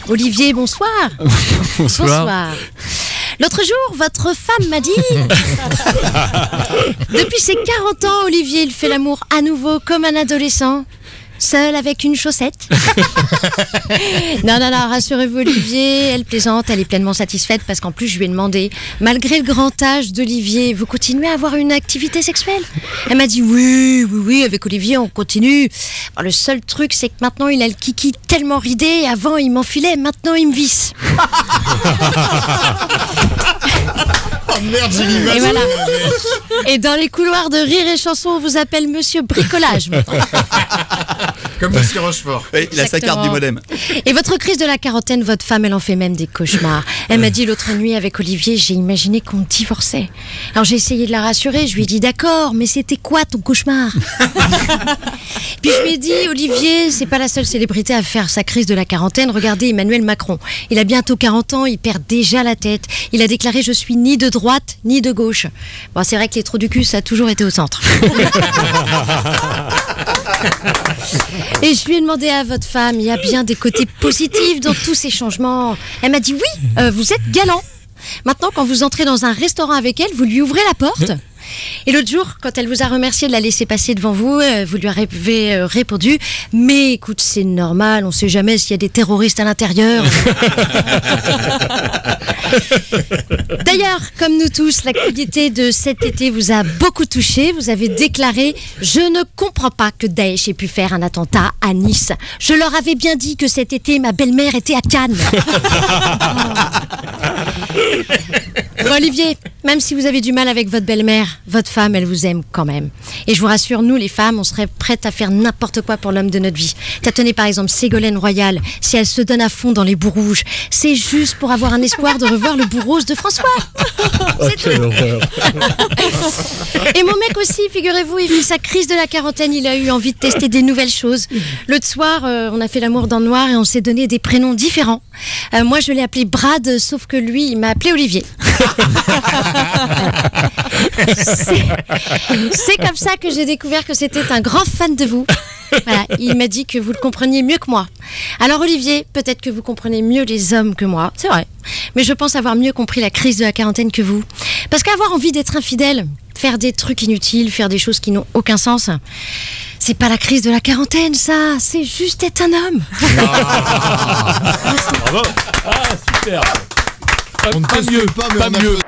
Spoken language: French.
Olivier, bonsoir. Bonsoir. L'autre jour, votre femme m'a dit... Depuis ses 40 ans, Olivier, il fait l'amour à nouveau comme un adolescent. Seul avec une chaussette. Non, rassurez-vous Olivier, elle plaisante, elle est pleinement satisfaite parce qu'en plus je lui ai demandé, malgré le grand âge d'Olivier, vous continuez à avoir une activité sexuelle? Elle m'a dit oui, avec Olivier on continue. Bon, le seul truc c'est que maintenant il a le kiki tellement ridé, avant il m'enfilait, maintenant il me visse. Oh merde, j'ai l'image. Et voilà. Et dans les couloirs de Rire et Chanson, on vous appelle Monsieur Bricolage maintenant. Comme Monsieur Rochefort. Oui, il a sa carte du modem. Et votre crise de la quarantaine, votre femme, elle en fait même des cauchemars. Elle m'a dit l'autre nuit avec Olivier, j'ai imaginé qu'on divorçait. Alors j'ai essayé de la rassurer, je lui ai dit d'accord, mais c'était quoi ton cauchemar? Puis je lui ai dit, Olivier, c'est pas la seule célébrité à faire sa crise de la quarantaine. Regardez Emmanuel Macron. Il a bientôt 40 ans, il perd déjà la tête. Il a déclaré, je suis ni de droite, ni de gauche. Bon, c'est vrai que les trous du cul, ça a toujours été au centre. Et je lui ai demandé à votre femme, il y a bien des côtés positifs dans tous ces changements. Elle m'a dit oui, vous êtes galant. Maintenant, quand vous entrez dans un restaurant avec elle, vous lui ouvrez la porte. Et l'autre jour, quand elle vous a remercié de la laisser passer devant vous, vous lui avez répondu « Mais écoute, c'est normal, on ne sait jamais s'il y a des terroristes à l'intérieur. » D'ailleurs, comme nous tous, l'actualité de cet été vous a beaucoup touché. Vous avez déclaré « Je ne comprends pas que Daesh ait pu faire un attentat à Nice. Je leur avais bien dit que cet été, ma belle-mère était à Cannes. » Bon, Olivier, même si vous avez du mal avec votre belle-mère, votre femme, elle vous aime quand même. Et je vous rassure, nous les femmes, on serait prêtes à faire n'importe quoi pour l'homme de notre vie. Tenez par exemple Ségolène Royal, si elle se donne à fond dans les bouts rouges, c'est juste pour avoir un espoir de revoir le bout rose de François. C'est tout. Et mon mec aussi, figurez-vous, il fait sa crise de la quarantaine, il a eu envie de tester des nouvelles choses. L'autre soir, on a fait l'amour dans le noir et on s'est donné des prénoms différents. Moi, je l'ai appelé Brad, sauf que lui, il m'a appelé Olivier. C'est comme ça que j'ai découvert que c'était un grand fan de vous. Voilà, il m'a dit que vous le compreniez mieux que moi. Alors Olivier, peut-être que vous comprenez mieux les hommes que moi, c'est vrai. Mais je pense avoir mieux compris la crise de la quarantaine que vous. Parce qu'avoir envie d'être infidèle, faire des trucs inutiles, faire des choses qui n'ont aucun sens, c'est pas la crise de la quarantaine, ça. C'est juste être un homme. Bravo. Ah, super. On ne Pas teste mieux, pas, mais pas on mieux. applaudit.